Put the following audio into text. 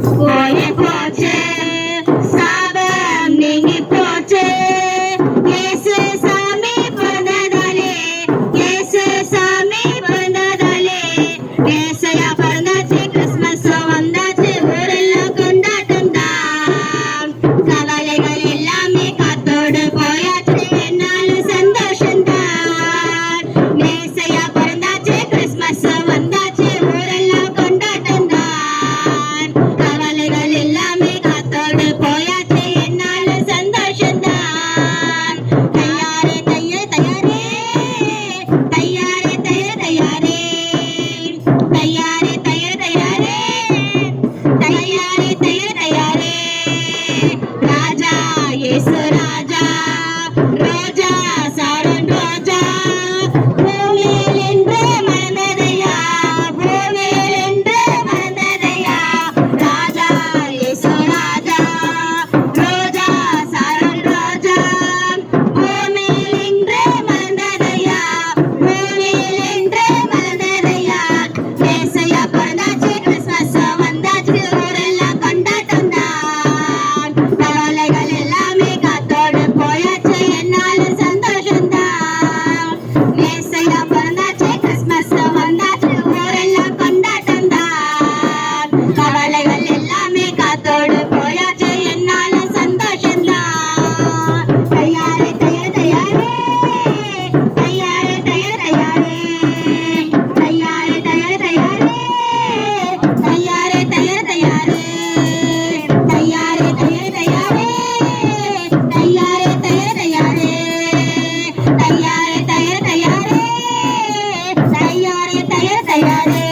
போய் போச்சு சாபம் நீங்கி போச்சு இயேசு சாமி பிறந்ததாலே இயேசு சாமி பிறந்ததாலே ஏசையா பிறந்தாச்சு கிறிஸ்மஸ் வந்தாச்சு ஊரெல்லாம் கொண்டாட்டம் தான் கவலைகள் எல்லாமே காத்தோடு போயாச்சு என்னாலும் சந்தோஷம் தான் ஏசையா பிறந்தாச்சு கிறிஸ்மஸ் வந்தாச்சு ஊரெல்லாம் கொண்டாட்டம் தான் கவலைகள் எல்லாமே காத்தோடு போயாச்சு என்னாலும் சந்தோஷம் தான் தையாரே தையே தையாரே தையாரே தைய தையாரே தையாரே தைய தையாரே தையாரே தைய தையாரே ராஜா இயேசு ராஜா ரோஜா சாரன் ரோஜா பூமியில் என்று மலர்ந்ததையா பூமியில் என்று மலர்ந்ததையா ராஜா இயேசு ராஜா ரோஜா சாரன் ரோஜா பூமியில் என்று மலர்ந்ததையா பூமியில் என்று மலர்ந்ததையா ஏசையா பிறந்தாச்சு கிறிஸ்மஸ் வந்தாச்சு ஊரெல்லாம் கொண்டாட்டம் தான் கவலைகள் எல்லாமே காத்தோடு போயாச்சு என்னாலும் சந்தோஷம் தான் ஏசையா பிறந்தாச்சு கிறிஸ்மஸ் வந்தாச்சு ஊரெல்லாம் கொண்டாட்டம் தான் கவலைகள் எல்லாமே காத்தோடு போயாச்சு என்னாலும் சந்தோஷம் தான் தையாரே தைய தையாரே தையாரே தைய தையாரே தையாரே தைய தையாரே தையாரே தைய தையாரே தையாரே தைய தையாரே தையாரே தைய தையாரே தையாரே தைய தையாரே தையாரே தைய தையாரே